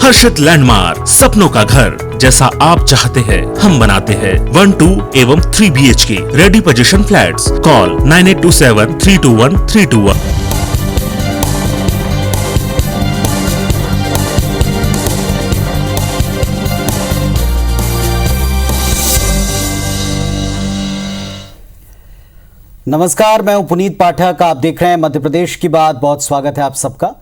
हर्षित landmark, सपनों का घर जैसा आप चाहते हैं हम बनाते हैं। 1, 2 एवं 3 BHK ready position flats. Call 9827321321। नमस्कार, मैं हूं पुनीत पाठक। आप देख रहे हैं मध्य प्रदेश की बात। बहुत स्वागत है आप सबका।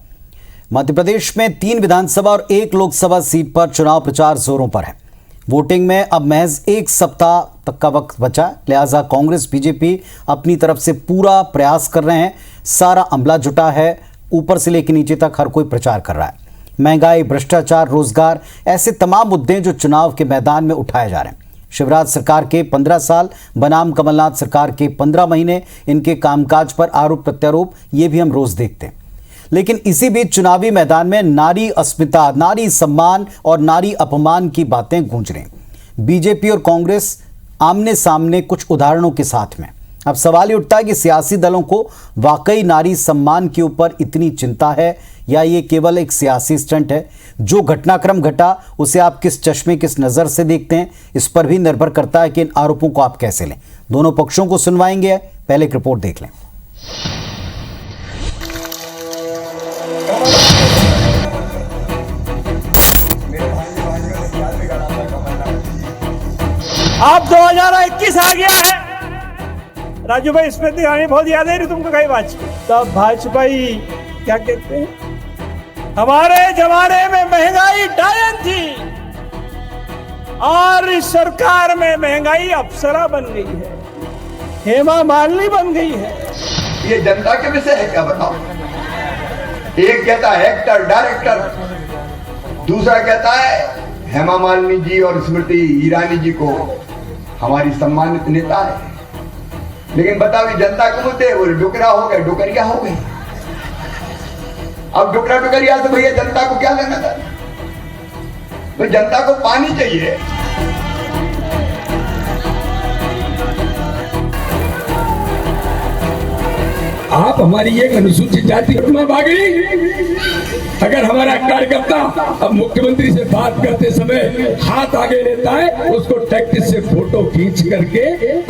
मध्य प्रदेश में 3 विधानसभा और 1 लोकसभा सीट पर चुनाव प्रचार जोरों पर है। वोटिंग में अब महज 1 सप्ताह तक का वक्त बचा, लिहाजा कांग्रेस बीजेपी अपनी तरफ से पूरा प्रयास कर रहे हैं। सारा अमला जुटा है, ऊपर से लेकर नीचे तक हर कोई प्रचार कर रहा है। महंगाई, भ्रष्टाचार, रोजगार, ऐसे तमाम मुद्दे जो चुनाव के मैदान में उठाए जा रहे हैं। शिवराज सरकार के 15 साल बनाम कमलनाथ सरकार के 15 महीने, इनके कामकाज पर आरोप प्रत्यारोप ये भी हम रोज देखते हैं। लेकिन इसी बीच चुनावी मैदान में नारी अस्मिता, नारी सम्मान और नारी अपमान की बातें गूंज रही। बीजेपी और कांग्रेस आमने सामने कुछ उदाहरणों के साथ में। अब सवाल ये उठता है कि सियासी दलों को वाकई नारी सम्मान के ऊपर इतनी चिंता है या ये केवल एक सियासी स्टंट है। जो घटनाक्रम घटा उसे आप किस चश्मे, किस नज़र से देखते हैं, इस पर भी निर्भर करता है कि इन आरोपों को आप कैसे लें। दोनों पक्षों को सुनवाएंगे। पहले एक रिपोर्ट देख लें। अब 2021 आ गया है। राजू भाई, स्मृति ईरानी बहुत याद है तुमको कई बात। तब भाजपाई क्या कहते हैं, हमारे जमाने में महंगाई डायन थी और इस सरकार में महंगाई अप्सरा बन गई है, हेमा मालिनी बन गई है। ये जनता के विषय है क्या बताओ। एक कहता है एक्टर, डायरेक्टर, दूसरा कहता है हेमा मालिनी जी और स्मृति ईरानी जी को हमारी सम्मानित नेता है। लेकिन बताओ, ये जनता के मुद्दे वो डुकरा हो गए, डुकरिया हो गए। अब डुकरा डुकरिया से भैया जनता को क्या लेना था। तो जनता को पानी चाहिए। आप हमारी एक अनुसूचित जाति में भागी। अगर हमारा कार्यकर्ता अब मुख्यमंत्री से बात करते समय हाथ आगे लेता है, उसको टैक्टिस से फोटो खींच करके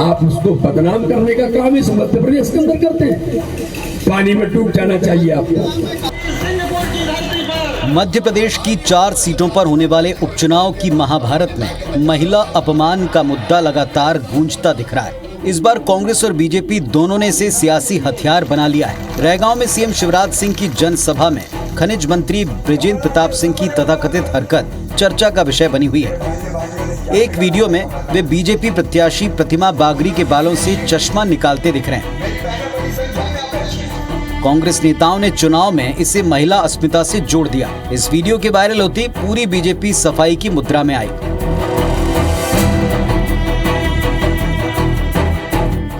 आप उसको बदनाम करने का काम इस मध्य प्रदेश के अंदर करते हैं। पानी में डूब जाना चाहिए आपको। मध्य प्रदेश की 4 सीटों पर होने वाले उपचुनाव की महाभारत में महिला अपमान का मुद्दा लगातार गूंजता दिख रहा है। इस बार कांग्रेस और बीजेपी दोनों ने इसे सियासी हथियार बना लिया है। रैगांव में सीएम शिवराज सिंह की जनसभा में खनिज मंत्री बृजेंद्र प्रताप सिंह की तथाकथित हरकत चर्चा का विषय बनी हुई है। एक वीडियो में वे बीजेपी प्रत्याशी प्रतिमा बागरी के बालों से चश्मा निकालते दिख रहे हैं। कांग्रेस नेताओं ने चुनाव में इसे महिला अस्मिता से जोड़ दिया। इस वीडियो के वायरल होते पूरी बीजेपी सफाई की मुद्रा में आई।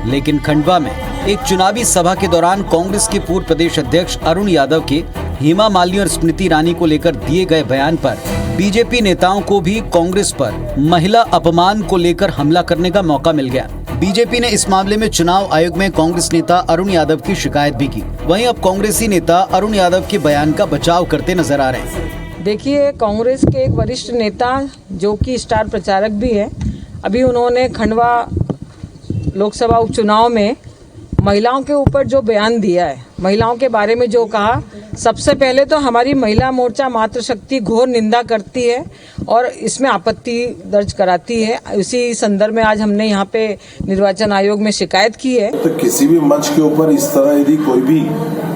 लेकिन खंडवा में एक चुनावी सभा के दौरान कांग्रेस के पूर्व प्रदेश अध्यक्ष अरुण यादव के हेमा मालिनी और स्मृति ईरानी को लेकर दिए गए बयान पर बीजेपी नेताओं को भी कांग्रेस पर महिला अपमान को लेकर हमला करने का मौका मिल गया। बीजेपी ने इस मामले में चुनाव आयोग में कांग्रेस नेता अरुण यादव की शिकायत भी की। वहीं अब कांग्रेसी नेता अरुण यादव के बयान का बचाव करते नजर आ रहे हैं। देखिए, कांग्रेस के एक वरिष्ठ नेता जो कि स्टार प्रचारक भी है, अभी उन्होंने खंडवा लोकसभा उपचुनाव में महिलाओं के ऊपर जो बयान दिया है, महिलाओं के बारे में जो कहा, सबसे पहले तो हमारी महिला मोर्चा मातृशक्ति घोर निंदा करती है और इसमें आपत्ति दर्ज कराती है। इसी संदर्भ में आज हमने यहाँ पे निर्वाचन आयोग में शिकायत की है। तो किसी भी मंच के ऊपर इस तरह यदि कोई भी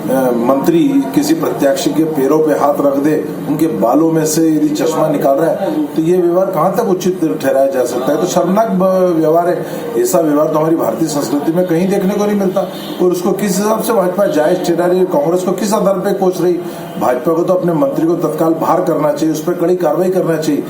मंत्री किसी प्रत्याशी के पैरों पे हाथ रख दे, उनके बालों में से यदि चश्मा निकाल रहा है, तो ये व्यवहार कहाँ तक उचित ठहराया जा सकता है। तो शर्मनाक व्यवहार है। ऐसा व्यवहार तो हमारी भारतीय संस्कृति में कहीं देखने को नहीं मिलता। और उसको किस हिसाब से भाजपा जायज ठहरा रही है, कांग्रेस को किस आधार पर कोच रही। भाजपा को तो अपने मंत्री को तत्काल बाहर करना चाहिए, उस पर कड़ी कार्रवाई करना चाहिए।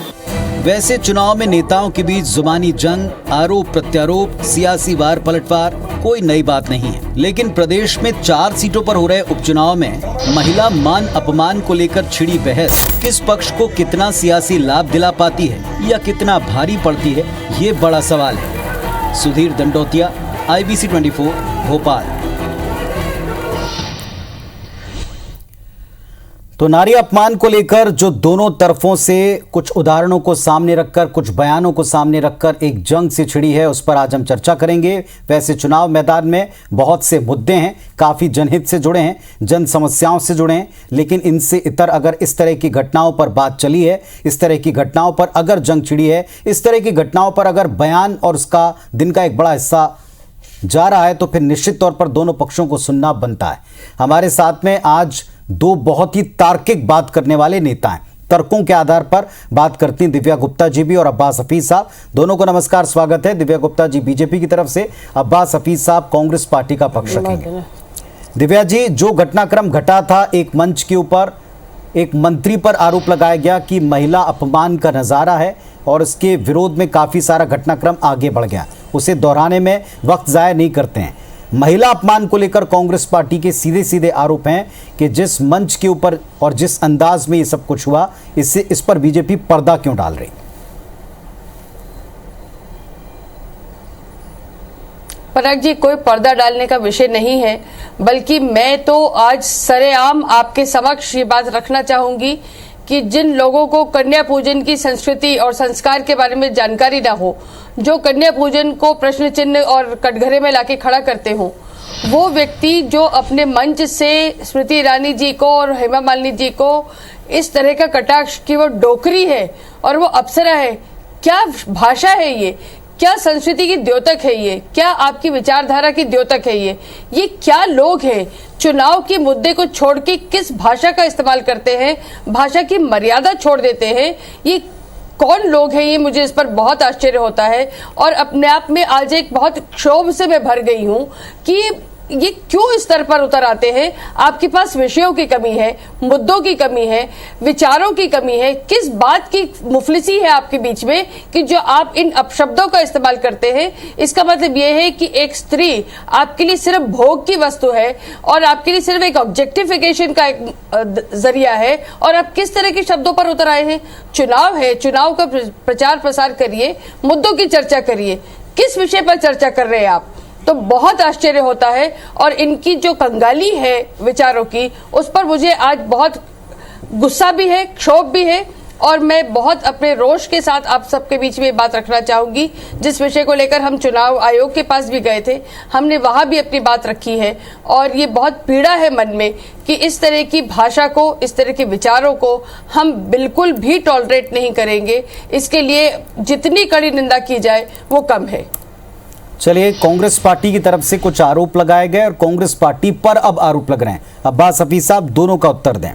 वैसे चुनाव में नेताओं के बीच जुबानी जंग, आरोप प्रत्यारोप, सियासी वार पलटवार कोई नई बात नहीं है। लेकिन प्रदेश में 4 सीटों पर हो रहे उपचुनाव में महिला मान अपमान को लेकर छिड़ी बहस किस पक्ष को कितना सियासी लाभ दिला पाती है या कितना भारी पड़ती है, ये बड़ा सवाल है। सुधीर दंडोतिया, IBC 24, भोपाल। तो नारी अपमान को लेकर जो दोनों तरफों से कुछ उदाहरणों को सामने रखकर, कुछ बयानों को सामने रखकर एक जंग सी छिड़ी है, उस पर आज हम चर्चा करेंगे। वैसे चुनाव मैदान में बहुत से मुद्दे हैं, काफी जनहित से जुड़े हैं, जन समस्याओं से जुड़े हैं, लेकिन इनसे इतर अगर इस तरह की घटनाओं पर बात चली है, इस तरह की घटनाओं पर अगर जंग छिड़ी है, इस तरह की घटनाओं पर अगर बयान और उसका दिन का एक बड़ा हिस्सा जा रहा है, तो फिर निश्चित तौर पर दोनों पक्षों को सुनना बनता है। हमारे साथ में आज दो बहुत ही तार्किक बात करने वाले नेता हैं, तर्कों के आधार पर बात करती हैं दिव्या गुप्ता जी भी और अब्बास हफीज साहब। दोनों को नमस्कार, स्वागत है। दिव्या गुप्ता जी बीजेपी की तरफ से, अब्बास हफीज साहब कांग्रेस पार्टी का पक्ष रखेंगे। दिव्या जी, जो घटनाक्रम घटा था, एक मंच के ऊपर एक मंत्री पर आरोप लगाया गया कि महिला अपमान का नजारा है और इसके विरोध में काफी सारा घटनाक्रम आगे बढ़ गया, उसे दोहराने में वक्त जाया नहीं करते हैं। महिला अपमान को लेकर कांग्रेस पार्टी के सीधे सीधे आरोप हैं कि जिस मंच के ऊपर और जिस अंदाज में ये सब कुछ हुआ, इससे इस पर बीजेपी पर्दा क्यों डाल रही? पराग जी, कोई पर्दा डालने का विषय नहीं है, बल्कि मैं तो आज सरेआम आपके समक्ष ये बात रखना चाहूंगी कि जिन लोगों को कन्या पूजन की संस्कृति और संस्कार के बारे में जानकारी ना हो, जो कन्या पूजन को प्रश्न चिन्ह और कटघरे में लाके खड़ा करते हो, वो व्यक्ति जो अपने मंच से स्मृति ईरानी जी को और हेमा मालिनी जी को इस तरह का कटाक्ष कि वो डोकरी है और वो अप्सरा है, क्या भाषा है ये, क्या संस्कृति की द्योतक है ये, क्या आपकी विचारधारा की द्योतक है ये क्या लोग हैं? चुनाव के मुद्दे को छोड़ के किस भाषा का इस्तेमाल करते हैं, भाषा की मर्यादा छोड़ देते हैं, ये कौन लोग हैं? ये मुझे इस पर बहुत आश्चर्य होता है और अपने आप में आज एक बहुत क्षोभ से मैं भर गई हूं कि ये क्यों इस स्तर पर उतर आते हैं। आपके पास विषयों की कमी है, मुद्दों की कमी है, विचारों की कमी है, किस बात की मुफलिसी है आपके बीच में कि जो आप इन अपशब्दों का इस्तेमाल करते हैं। इसका मतलब ये है कि एक स्त्री आपके लिए सिर्फ भोग की वस्तु है और आपके लिए सिर्फ एक ऑब्जेक्टिफिकेशन का एक जरिया है, और आप किस तरह के शब्दों पर उतर आए हैं। चुनाव है, चुनाव का प्रचार प्रसार करिए, मुद्दों की चर्चा करिए, किस विषय पर चर्चा कर रहे हैं आप? तो बहुत आश्चर्य होता है और इनकी जो कंगाली है विचारों की, उस पर मुझे आज बहुत गुस्सा भी है, क्षोभ भी है, और मैं बहुत अपने रोष के साथ आप सबके बीच में बात रखना चाहूंगी। जिस विषय को लेकर हम चुनाव आयोग के पास भी गए थे, हमने वहां भी अपनी बात रखी है और ये बहुत पीड़ा है मन में कि इस तरह की भाषा को, इस तरह के विचारों को हम बिल्कुल भी टॉलरेट नहीं करेंगे। इसके लिए जितनी कड़ी निंदा की जाए वो कम है। चलिए, कांग्रेस पार्टी की तरफ से कुछ आरोप लगाए गए और कांग्रेस पार्टी पर अब आरोप लग रहे हैं। अब्बास हफीज साहब, दोनों का उत्तर दें।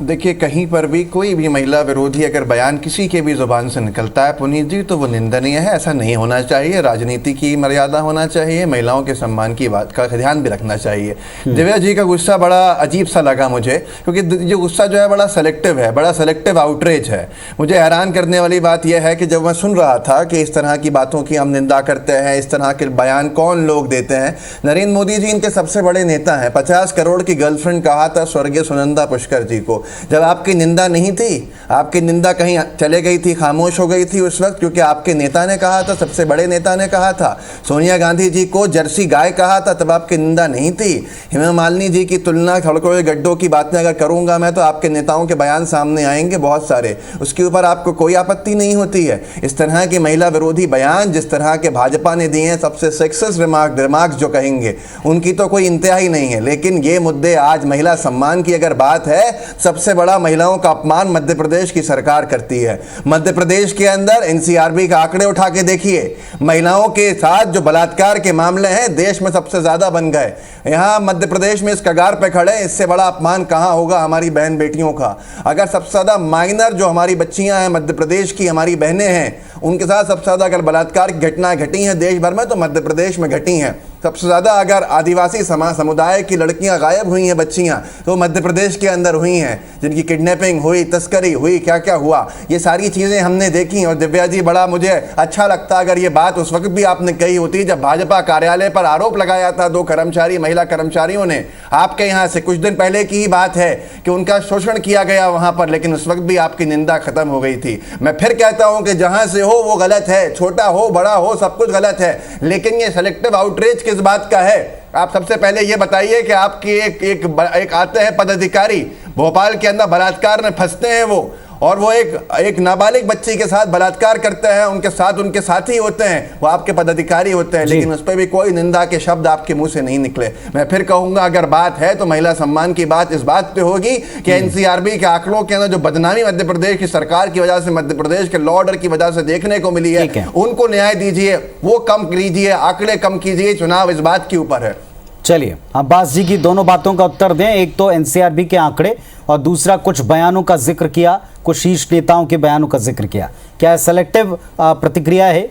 देखिए, कहीं पर भी कोई भी महिला विरोधी अगर बयान किसी के भी जुबान से निकलता है पुनीत जी, तो वो निंदनीय है। ऐसा नहीं होना चाहिए। राजनीति की मर्यादा होना चाहिए, महिलाओं के सम्मान की बात का ध्यान भी रखना चाहिए। दिव्या जी का गुस्सा बड़ा अजीब सा लगा मुझे, क्योंकि ये गुस्सा जो है बड़ा सेलेक्टिव है, बड़ा सेलेक्टिव आउटरीच है। मुझे हैरान करने वाली बात यह है कि जब मैं सुन रहा था कि इस तरह की बातों की हम निंदा करते हैं, इस तरह के बयान कौन लोग देते हैं। नरेंद्र मोदी जी इनके सबसे बड़े नेता हैं। 50 करोड़ की गर्लफ्रेंड कहा था स्वर्गीय सुनंदा पुष्कर जी को। जब आपकी निंदा नहीं थी, आपकी निंदा कहीं चले गई थी, खामोश हो गई थी उस वक्त, क्योंकि आपके नेता ने कहा था, सबसे बड़े नेता ने कहा था। सोनिया गांधी जी को जर्सी गाय कहा था, तब आपकी निंदा नहीं थी। हेमा मालिनी जी की तुलना सड़कों के गड्ढों की बातें अगर करूंगा मैं, तो आपके नेताओं के बयान सामने आएंगे बहुत सारे, उसके ऊपर आपको कोई आपत्ति नहीं होती है। इस तरह के महिला विरोधी बयान जिस तरह के भाजपा ने दिए हैं, सबसे सेक्सिस्ट रिमार्क्स जो कहेंगे, उनकी तो कोई इंतहा ही नहीं है। लेकिन ये मुद्दे, आज महिला सम्मान की अगर बात है, सबसे बड़ा महिलाओं का अपमान मध्य प्रदेश की सरकार करती है। मध्य प्रदेश के अंदर एनसीआरबी के आंकड़े उठा के देखिए, महिलाओं के साथ जो बलात्कार के मामले हैं देश में सबसे ज्यादा बन गए। यहां मध्य प्रदेश में इस कगार पे खड़े, इससे बड़ा अपमान कहां होगा हमारी बहन बेटियों का। अगर सबसे ज्यादा माइनर जो हमारी बच्चियां हैं मध्य प्रदेश की, हमारी बहनें हैं, उनके साथ सबसे ज्यादा अगर बलात्कार की घटनाएं घटी हैं देश भर में, तो मध्य प्रदेश में घटी हैं। सबसे ज़्यादा अगर आदिवासी समुदाय की लड़कियां गायब हुई हैं, बच्चियां, तो मध्य प्रदेश के अंदर हुई हैं, जिनकी किडनैपिंग हुई, तस्करी हुई, क्या क्या हुआ, ये सारी चीज़ें हमने देखी। और दिव्या जी, बड़ा मुझे अच्छा लगता अगर ये बात उस वक्त भी आपने कही होती जब भाजपा कार्यालय पर आरोप लगाया था 2 कर्मचारी, महिला कर्मचारियों ने। आपके यहाँ से कुछ दिन पहले की ही बात है कि उनका शोषण किया गया वहाँ पर, लेकिन उस वक्त भी आपकी निंदा खत्म हो गई थी। मैं फिर कहता हूँ कि जहाँ से हो वो गलत है, छोटा हो बड़ा हो सब कुछ गलत है, लेकिन ये सेलेक्टिव आउटरीच किस बात का है? आप सबसे पहले ये बताइए कि आपकी एक आते हैं पदाधिकारी, भोपाल के अंदर बलात्कार में फंसते हैं वो, और वो एक नाबालिग बच्ची के साथ बलात्कार करते हैं, उनके साथ उनके साथी होते हैं, वो आपके पदाधिकारी होते हैं, लेकिन उस पर भी कोई निंदा के शब्द आपके मुंह से नहीं निकले। मैं फिर कहूंगा, अगर बात है तो महिला सम्मान की बात इस बात पे होगी कि एनसीआरबी के आंकड़ों के अंदर जो बदनामी मध्य प्रदेश की सरकार की वजह से, मध्य प्रदेश के लॉ ऑर्डर की वजह से देखने को मिली है, उनको न्याय दीजिए, वो कम कीजिए, आंकड़े कम कीजिए, चुनाव इस बात के ऊपर है। चलिए, अब्बास जी की दोनों बातों का उत्तर दें। एक तो एनसीआरबी के आंकड़े और दूसरा कुछ बयानों का जिक्र किया, कुछ शीर्ष नेताओं के बयानों का जिक्र किया। क्या सेलेक्टिव प्रतिक्रिया है?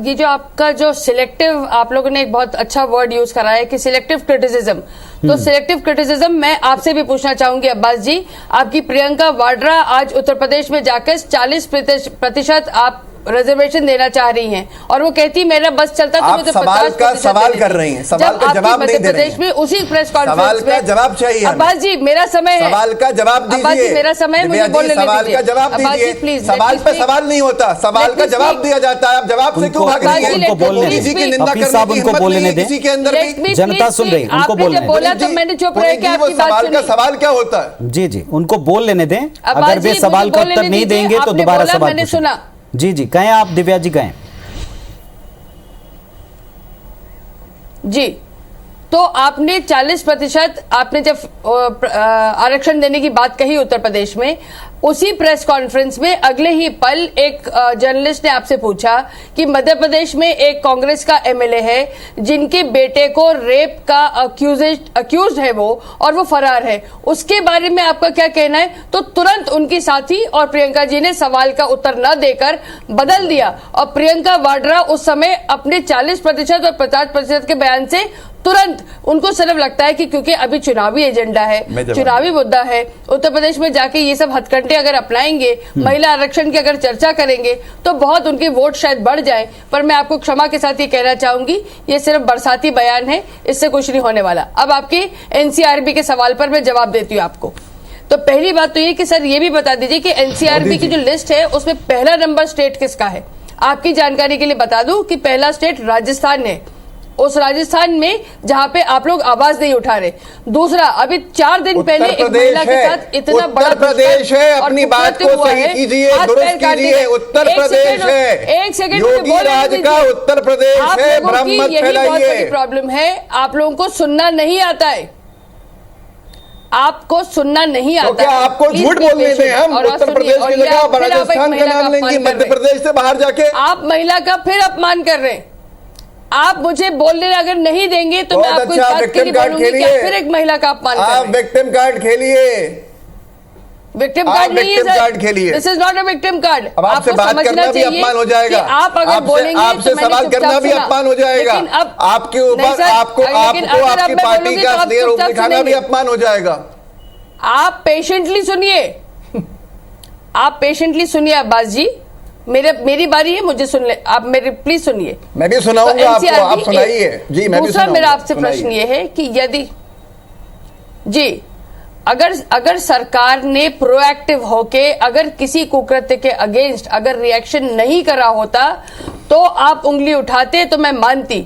ये जो आपका जो सिलेक्टिव, आप लोगों ने एक बहुत अच्छा वर्ड यूज करा है कि सिलेक्टिव क्रिटिसिज्म, तो सिलेक्टिव क्रिटिसिज्म मैं आपसे भी पूछना चाहूंगी अब्बास जी, आपकी प्रियंका वाड्रा आज उत्तर प्रदेश में जाकर 40% आप रिजर्वेशन देना चाह रही हैं, और वो कहती मेरा बस चलता तो मुझे 50% सवाल कर रही हैं, सवाल का जवाब नहीं दे रही हैं। में उसी प्रेस कॉन्फ्रेंस में सवाल का जवाब चाहिए। अब्बास जी मेरा समय है, सवाल का जवाब दीजिए। मेरा समय, मुझे बोलने दीजिए। सवाल का जवाब दीजिए। सवाल पे सवाल नहीं होता, सवाल का जवाब दिया जाता है। आप जवाब से क्यों भाग रही हैं? उनको बोलने किसी की निंदा करने की उनको बोलने हिम्मत दें, किसी के अंदर भी। जनता सुन रही, उनको बोलने दें। बोला तो मैंने चुप रह के आपकी बात सुनी। सवाल क्या होता है? जी जी, उनको बोल लेने दें। अगर वे सवाल का उत्तर नहीं देंगे तो दोबारा सवाल मैंने सुना। जी जी, कहें आप, दिव्या जी कहें। जी, तो आपने 40% आपने जब आरक्षण देने की बात कही उत्तर प्रदेश में, उसी प्रेस कॉन्फ्रेंस में अगले ही पल एक जर्नलिस्ट ने आपसे पूछा कि मध्य प्रदेश में एक कांग्रेस का एमएलए है जिनके बेटे को रेप का अक्यूज्ड है वो, और वो फरार है, उसके बारे में आपका क्या कहना है? तो तुरंत उनकी साथी और प्रियंका जी ने सवाल का उत्तर न देकर बदल दिया, और प्रियंका वाड्रा उस समय अपने 40% और 50% के बयान से तुरंत, उनको सिर्फ लगता है कि क्योंकि अभी चुनावी एजेंडा है, चुनावी मुद्दा है, उत्तर प्रदेश में जाके ये सब हथकंडे अगर अपनाएंगे, महिला आरक्षण की अगर चर्चा करेंगे तो बहुत उनके वोट शायद बढ़ जाए। पर मैं आपको क्षमा के साथ ये कहना चाहूंगी, ये सिर्फ बरसाती बयान है, इससे कुछ नहीं होने वाला। अब आपके एनसीआरबी के सवाल पर मैं जवाब देती हूँ आपको। तो पहली बात तो ये कि सर ये भी बता दीजिए कि एनसीआरबी की जो लिस्ट है उसमें पहला नंबर स्टेट किसका है? आपकी जानकारी के लिए बता दूं कि पहला स्टेट राजस्थान है, उस राजस्थान में जहां पे आप लोग आवाज नहीं उठा रहे। दूसरा, अभी 4 दिन पहले एक महिला के साथ इतना बड़ा उत्तर प्रदेश है, अपनी बात को सही कीजिए, दुरुस्त कीजिए। उत्तर प्रदेश है, एक सेकंड, योगी राज का उत्तर प्रदेश है, भ्रम मत फैलाइए। प्रॉब्लम है, आप लोगों को सुनना नहीं आता है, आपको सुनना नहीं आता। तो क्या आपको झूठ बोलने दें हम? उत्तर प्रदेश की जगह राजस्थान का नाम लेंगे, मध्य प्रदेश से बाहर जाके आप महिला का फिर अपमान कर रहे हैं। आप मुझे बोलने अगर नहीं देंगे तो मैं आपको इस बात के लिए बोलूंगी कि आप फिर एक महिला का अपमान कर रहे हैं। आप विक्टिम कार्ड खेलिए, विक्टिम कार्ड नहीं है sir, this is not a victim card. अब आपसे बात करना भी अपमान हो जाएगा, आप अगर बोलेंगे आपसे सवाल करना भी अपमान हो जाएगा, आपके ऊपर आपको आपकी पार्टी का रूप दिखाना भी अपमान हो जाएगा। आप पेशेंटली सुनिए, आप पेशेंटली सुनिए अब्बास जी, मेरी बारी है, मुझे सुन ले आप, मेरे प्लीज सुनिए। मैं भी सुनाऊंगा आपको, आप सुनाइए जी। मैं भी दूसरा मेरा आपसे प्रश्न ये है कि यदि जी अगर सरकार ने प्रोएक्टिव होके अगर किसी कुकृत्य के अगेंस्ट अगर रिएक्शन नहीं करा होता तो आप उंगली उठाते, तो मैं मानती।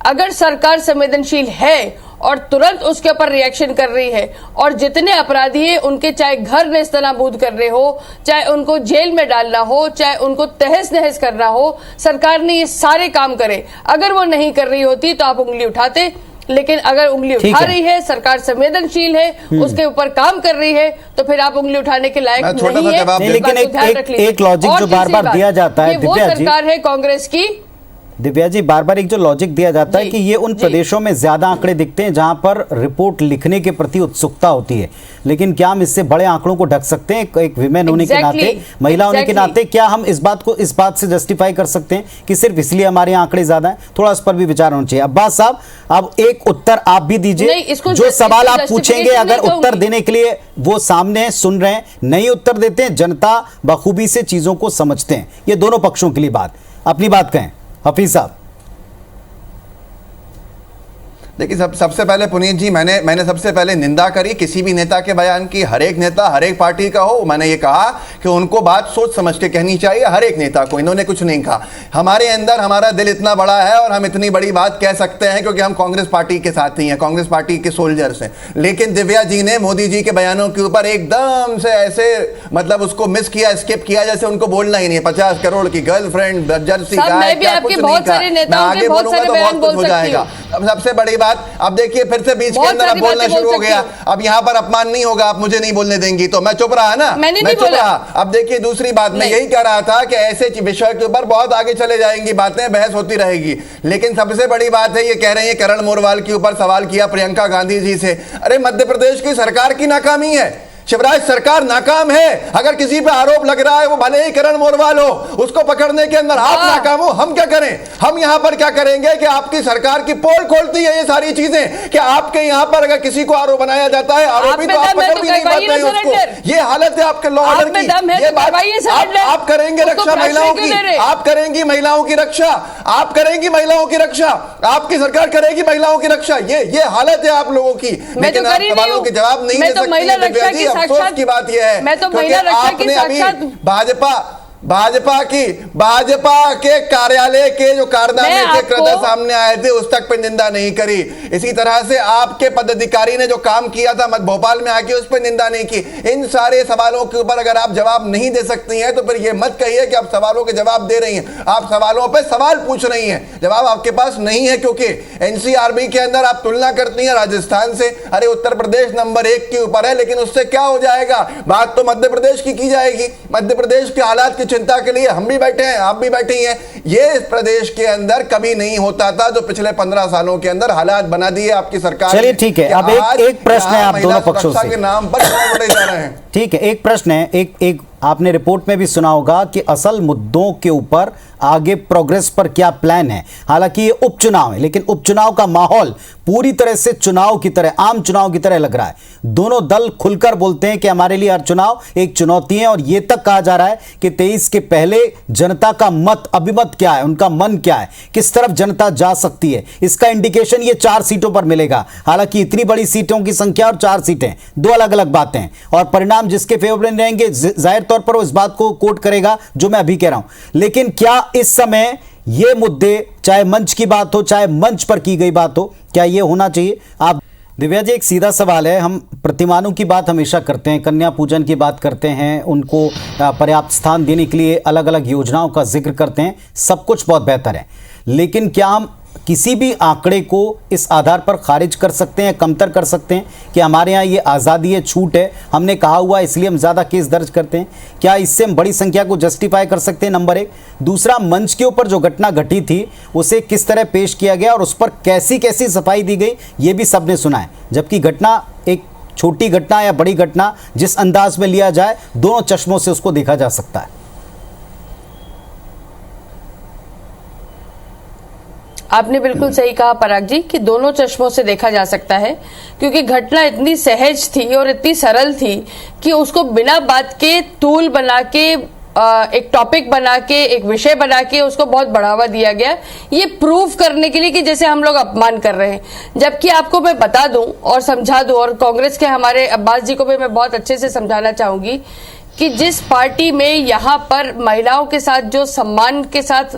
अगर सरकार संवेदनशील है और तुरंत उसके ऊपर रिएक्शन कर रही है, और जितने अपराधी हैं उनके चाहे घर नेस्तनाबूद कर रहे हो, चाहे उनको जेल में डालना हो, चाहे उनको तहस नहस करना हो, सरकार ने ये सारे काम करे, अगर वो नहीं कर रही होती तो आप उंगली उठाते। लेकिन अगर उंगली उठा रही है, सरकार संवेदनशील है, उसके ऊपर काम कर रही है, तो फिर आप उंगली उठाने के लायक नहीं है। लेकिन एक लॉजिक जो बार बार दिया जाता है, वो सरकार है कांग्रेस की। दिव्या जी, बार बार एक जो लॉजिक दिया जाता है कि ये उन प्रदेशों में ज्यादा आंकड़े दिखते हैं जहां पर रिपोर्ट लिखने के प्रति उत्सुकता होती है, लेकिन क्या हम इससे बड़े आंकड़ों को ढक सकते हैं? एक विमेन होने के नाते, महिला होने के नाते, क्या हम इस बात से जस्टिफाई कर सकते हैं कि सिर्फ इसलिए हमारे आंकड़े ज्यादा हैं? थोड़ा इस पर भी विचार होना चाहिए। अब्बास साहब, अब एक उत्तर आप भी दीजिए, जो सवाल आप पूछेंगे अगर उत्तर देने के लिए वो सामने सुन रहे हैं, नहीं उत्तर देते हैं, जनता बखूबी से चीजों को समझते हैं। ये दोनों पक्षों के लिए बात, अपनी बात कहें हफीज साहब। देखिए सबसे पहले पुनीत जी, मैंने सबसे पहले निंदा करी किसी भी नेता के बयान की। हर एक नेता हर एक पार्टी का हो, मैंने ये कहा कि उनको बात सोच समझ के कहनी चाहिए हर एक नेता को। इन्होंने कुछ नहीं कहा। हमारे अंदर हमारा दिल इतना बड़ा है और हम इतनी बड़ी बात कह सकते हैं क्योंकि हम कांग्रेस पार्टी के साथ ही हैं, कांग्रेस पार्टी के सोल्जर्स हैं। लेकिन दिव्या जी ने मोदी जी के बयानों के ऊपर एकदम से ऐसे मतलब उसको मिस किया, स्किप किया, जैसे उनको बोलना ही नहीं। 50 करोड़ की गर्लफ्रेंड, जर्सी गाय, क्या कुछ नहीं कहा। आगे बोलूंगा तो बहुत कुछ हो जाएगा। अब सबसे बड़ी बात, अब देखिए फिर से बीच के अंदर अब बोलना शुरू हो गया। अब यहाँ पर अपमान नहीं होगा, आप मुझे नहीं बोलने देंगी तो मैं चुप रहा ना, मैं चुप रहा। अब देखिए दूसरी बात, मैं यही कह रहा था कि ऐसे विषय के ऊपर बहुत आगे चले जाएंगी बातें, बहस होती रहेगी। लेकिन सबसे बड़ी बात है, ये कह रहे हैं करण मोरवाल के ऊपर सवाल किया प्रियंका गांधी जी से। अरे मध्य प्रदेश की सरकार की नाकामी है, शिवराज सरकार नाकाम है। अगर किसी पे आरोप लग रहा है, वो भले ही करण मोरवाल हो, उसको पकड़ने के अंदर आप नाकाम हो, हम क्या करें? हम यहां पर क्या करेंगे कि आपकी सरकार की पोल खोलती है ये सारी चीजें कि आपके यहां पर अगर किसी को आरोप बनाया जाता है आरोपी तो आप पकड़ भी नहीं पाते हैं उसको। ये हालत है आपके लॉ ऑर्डर की। ये बात आप करेंगे रक्षा महिलाओं की, आप करेंगी महिलाओं की रक्षा, आप करेंगी महिलाओं की रक्षा, आपकी सरकार करेगी महिलाओं की रक्षा। ये हालत है आप लोगों की। लेकिन आप सवालों के जवाब नहीं दे सकती। अफसोस की बात यह है, मैं तो महिला रक्षा की साक्षात भाजपा के कार्यालय के जो कारनामे थे कृत्य सामने आए थे उस तक पे निंदा नहीं करी। इसी तरह से आपके पदाधिकारी ने जो काम किया था भोपाल में आके उस पर निंदा नहीं की। इन सारे सवालों के ऊपर अगर आप जवाब नहीं दे सकती हैं तो फिर ये मत कहिए कि आप सवालों के जवाब दे रही हैं। आप सवालों पे सवाल पूछ रही हैं, जवाब आपके पास नहीं है। क्योंकि एनसीआरबी के अंदर आप तुलना करती हैं राजस्थान से। अरे उत्तर प्रदेश नंबर 1 के ऊपर है, लेकिन उससे क्या हो जाएगा? बात तो मध्य प्रदेश की जाएगी। मध्य प्रदेश के हालात की चिंता के लिए हम भी बैठे हैं, आप भी बैठी हैं। ये इस प्रदेश के अंदर कभी नहीं होता था जो पिछले 15 सालों के अंदर हालात बना दिए आपकी सरकार। चलिए ठीक है, अब एक प्रश्न है आप दोनों पक्षों से के नाम पर जा रहे हैं। ठीक है, एक प्रश्न है, एक आपने रिपोर्ट में भी सुना होगा कि असल मुद्दों के ऊपर आगे प्रोग्रेस पर क्या प्लान है। हालांकि ये उपचुनाव है, लेकिन उपचुनाव का माहौल पूरी तरह से चुनाव की तरह, आम चुनाव की तरह लग रहा है। दोनों दल खुलकर बोलते हैं कि हमारे लिए हर चुनाव एक चुनौती है, और यह तक कहा जा रहा है कि 23 के पहले जनता का मत, अभिमत क्या है, उनका मन क्या है, किस तरफ जनता जा सकती है, इसका इंडिकेशन ये 4 सीटों पर मिलेगा। हालांकि इतनी बड़ी सीटों की संख्या और 4 सीटें, दो अलग अलग बातें हैं, और परिणाम जिसके फेवर में रहेंगे जाहिर तौर पर वो इस बात को कोट करेगा जो मैं अभी कह रहा हूं। लेकिन क्या इस समय ये मुद्दे, चाहे मंच की बात हो चाहे मंच पर की गई बात हो, क्या ये होना चाहिए? आप दिव्या जी, एक सीधा सवाल है। हम प्रतिमानों की बात हमेशा करते हैं, कन्या पूजन की बात करते हैं, उनको पर्याप्त स्थान देने के लिए अलग अलग योजनाओं का जिक्र करते हैं, सब कुछ बहुत बेहतर है। लेकिन क्या हम किसी भी आंकड़े को इस आधार पर खारिज कर सकते हैं, कमतर कर सकते हैं कि हमारे यहाँ ये आज़ादी है, छूट है, हमने कहा हुआ इसलिए हम ज़्यादा केस दर्ज करते हैं? क्या इससे हम बड़ी संख्या को जस्टिफाई कर सकते हैं? नंबर 1। दूसरा, मंच के ऊपर जो घटना घटी थी उसे किस तरह पेश किया गया और उस पर कैसी कैसी सफाई दी गई, ये भी सबने सुना है। जबकि घटना एक छोटी घटना या बड़ी घटना, जिस अंदाज में लिया जाए, दोनों चश्मों से उसको देखा जा सकता है। आपने बिल्कुल सही कहा पराग जी कि दोनों चश्मों से देखा जा सकता है, क्योंकि घटना इतनी सहज थी और इतनी सरल थी कि उसको बिना बात के तूल बना के, एक टॉपिक बना के, एक विषय बना के उसको बहुत बढ़ावा दिया गया, ये प्रूव करने के लिए कि जैसे हम लोग अपमान कर रहे हैं। जबकि आपको मैं बता दूं और समझा दूं, और कांग्रेस के हमारे अब्बास जी को भी मैं बहुत अच्छे से समझाना चाहूंगी कि जिस पार्टी में यहाँ पर महिलाओं के साथ जो सम्मान के साथ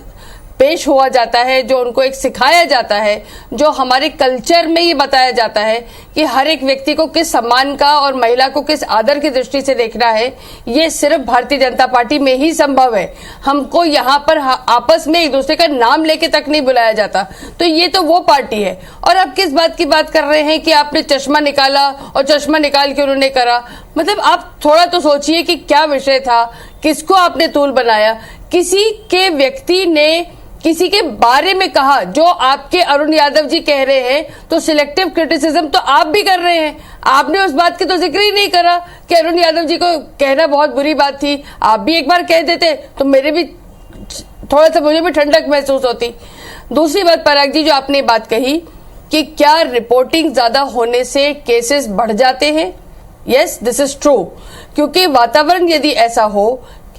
पेश हुआ जाता है, जो उनको एक सिखाया जाता है, जो हमारे कल्चर में ये बताया जाता है कि हर एक व्यक्ति को किस सम्मान का और महिला को किस आदर की दृष्टि से देखना है, ये सिर्फ भारतीय जनता पार्टी में ही संभव है। हमको यहाँ पर आपस में एक दूसरे का नाम लेके तक नहीं बुलाया जाता। तो ये तो वो पार्टी है। और आप किस बात की बात कर रहे हैं कि आपने चश्मा निकाला और चश्मा निकाल के उन्होंने करा, मतलब आप थोड़ा तो सोचिए कि क्या विषय था, किसको आपने तूल बनाया। किसी के व्यक्ति ने किसी के बारे में कहा जो आपके अरुण यादव जी कह रहे हैं, तो सिलेक्टिव क्रिटिसिज्म तो आप भी कर रहे हैं। आपने उस बात की तो जिक्र ही नहीं करा कि अरुण यादव जी को कहना बहुत बुरी बात थी। आप भी एक बार कह देते तो मेरे भी थोड़ा सा, मुझे भी ठंडक महसूस होती। दूसरी बात पराग जी, जो आपने बात कही कि क्या रिपोर्टिंग ज्यादा होने से केसेस बढ़ जाते हैं, यस दिस इज ट्रू। क्योंकि वातावरण यदि ऐसा हो,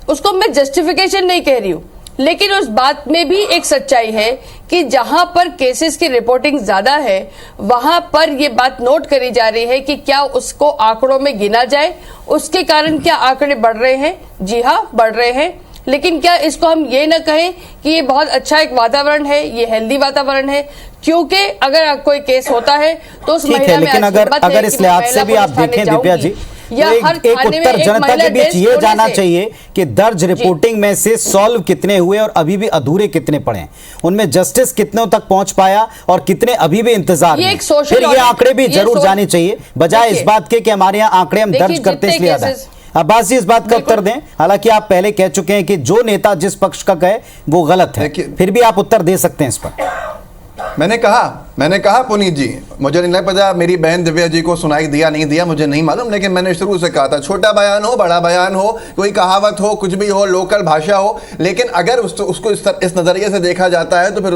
उसको मैं जस्टिफिकेशन नहीं कह रही हूं, लेकिन उस बात में भी एक सच्चाई है कि जहां पर केसेस की रिपोर्टिंग ज्यादा है वहां पर यह बात नोट करी जा रही है कि क्या उसको आंकड़ों में गिना जाए, उसके कारण क्या आंकड़े बढ़ रहे हैं। जी हाँ, बढ़ रहे हैं, लेकिन क्या इसको हम ये न कहें कि ये बहुत अच्छा एक वातावरण है, ये हेल्दी वातावरण है, क्योंकि अगर कोई केस होता है तो उस महिला में अगर इस लिहाज से भी आप देखें दिव्या जी, या एक उत्तर जनता के बीच ये जानना चाहिए कि दर्ज रिपोर्टिंग में से सॉल्व कितने हुए और अभी भी अधूरे कितने पड़े हैं, उनमें जस्टिस कितनों तक पहुंच पाया और कितने अभी भी इंतजार में। फिर ये आंकड़े भी जरूर जाने चाहिए, बजाय इस बात के कि हमारे यहाँ आंकड़े हम दर्ज करते इसलिए ज्यादा है। अब्बास जी इस बात का उत्तर दें, हालांकि आप पहले कह चुके हैं कि जो नेता जिस पक्ष का कहे वो गलत है, फिर भी आप उत्तर दे सकते हैं इस पर। मैंने कहा पुनीत जी, मुझे नहीं पता मेरी बहन दिव्या जी को सुनाई दिया नहीं दिया मुझे नहीं मालूम, लेकिन मैंने शुरू से कहा था छोटा बयान हो, बड़ा बयान हो, कोई कहावत हो, कुछ भी हो, लोकल भाषा हो, लेकिन अगर उसको इस नजरिए से देखा जाता है तो फिर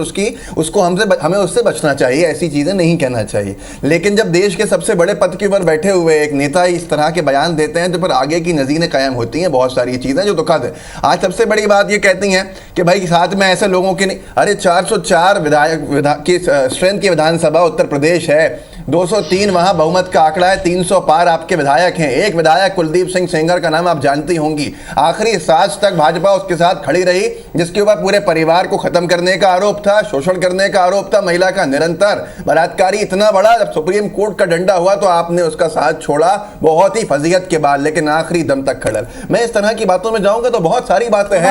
हमें उससे बचना चाहिए, ऐसी चीजें नहीं कहना चाहिए। लेकिन जब देश के सबसे बड़े पद के ऊपर बैठे हुए एक नेता इस तरह के बयान देते हैं तो फिर आगे की नजीरें कायम होती हैं, बहुत सारी चीजें जो दुखद है। आज सबसे बड़ी बात ये कहती हैं कि भाई साथ में ऐसे लोगों की नहीं, अरे 404 विधायक की स्ट्रेंथ की विधानसभा उत्तर प्रदेश है, 203 वहां बहुमत का आंकड़ा है, 300 पार आपके विधायक हैं। एक विधायक कुलदीप सिंह सेंगर का नाम आप जानती होंगी, आखिरी सांस तक भाजपा उसके साथ खड़ी रही, जिसके ऊपर पूरे परिवार को खत्म करने का आरोप था, शोषण करने का आरोप था, महिला का निरंतर बलात्कारी इतना बड़ा, जब सुप्रीम कोर्ट का डंडा हुआ तो आपने उसका साथ छोड़ा, बहुत ही फजीहत के बाद, लेकिन आखिरी दम तक खड़ल। मैं इस तरह की बातों में जाऊंगा तो बहुत सारी बातें हैं,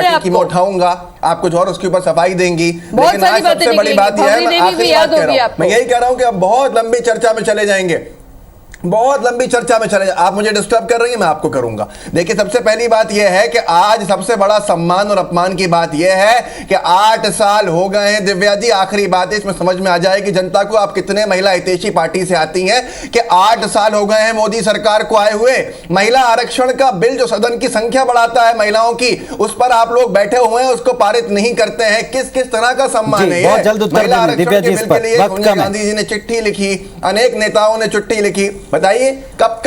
आपकी मैं उठाऊंगा, आप कुछ और उसके ऊपर सफाई देंगी, लेकिन आज सबसे बड़ी बात यह है, मैं यही कह रहा हूं कि अब बहुत लंबी चर्चा में चले जाएंगे, बहुत लंबी चर्चा में चले। आप मुझे डिस्टर्ब कर रही हैं, मैं आपको करूंगा। देखिए, सबसे पहली बात यह है कि आज सबसे बड़ा सम्मान और अपमान की बात यह है कि 8 साल हो गए हैं दिव्या जी, आखिरी बात है इसमें समझ में आ जाएगी जनता को, आप कितने महिला हितैषी पार्टी से आती हैं, कि 8 साल हो गए हैं मोदी सरकार को आए हुए। महिला आरक्षण का बिल जो सदन की संख्या बढ़ाता है महिलाओं की, उस पर आप लोग बैठे हुए हैं, उसको पारित नहीं करते हैं। किस किस तरह का सम्मान है? बहुत जल्द उत्तर देंगे दिव्या जी इस पर। सोनिया गांधी जी ने चिट्ठी लिखी, अनेक नेताओं ने चिट्ठी लिखी, बताइए कब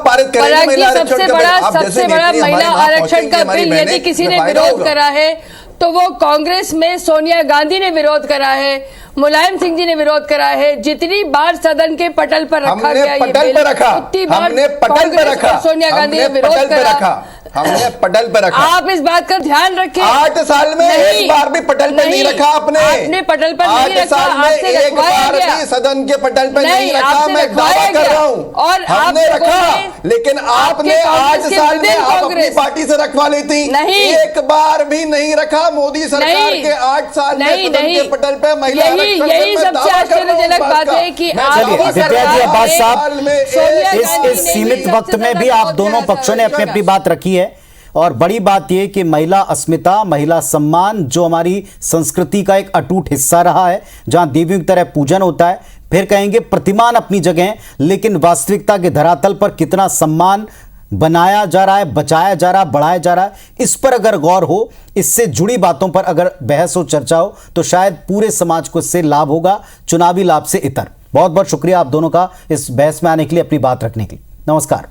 पारित करेंगे महिला आरक्षण का? सबसे बड़ा महिला आरक्षण का बिल यदि किसी ने विरोध करा है तो वो कांग्रेस में सोनिया गांधी ने विरोध करा है, मुलायम सिंह जी ने विरोध करा है। जितनी बार सदन के पटल पर रखा गया ये बिल, उतनी बार सोनिया गांधी ने विरोध करा, हमने पटल पर रखा। आप इस बात का ध्यान रखें, 8 साल में एक बार भी पटल पर नहीं रखा आपने पटल पर नहीं रखा, आपसे एक बार भी सदन के पटल पर नहीं रखा, मैं दावा कर रहा हूं, और हमने रखा, लेकिन आपने 8 साल में आप अपनी पार्टी से रखवा लेती, एक बार भी नहीं रखा। मोदी सरकार के 8 साल में सदन के पटल पर महिला यही सबसे आश्चर्यजनक बात है कि इस सीमित वक्त में भी आप दोनों पक्षों ने अपनी अपनी बात रखी है। और बड़ी बात यह कि महिला अस्मिता, महिला सम्मान जो हमारी संस्कृति का एक अटूट हिस्सा रहा है, जहां देवियों की तरह पूजन होता है, फिर कहेंगे प्रतिमान अपनी जगह, लेकिन वास्तविकता के धरातल पर कितना सम्मान बनाया जा रहा है, बचाया जा रहा है, बढ़ाया जा रहा है, इस पर अगर गौर हो, इससे जुड़ी बातों पर अगर बहस हो, चर्चा हो, तो शायद पूरे समाज को इससे लाभ होगा, चुनावी लाभ से इतर। बहुत बहुत शुक्रिया आप दोनों का इस बहस में आने के लिए, अपनी बात रखने के लिए। नमस्कार।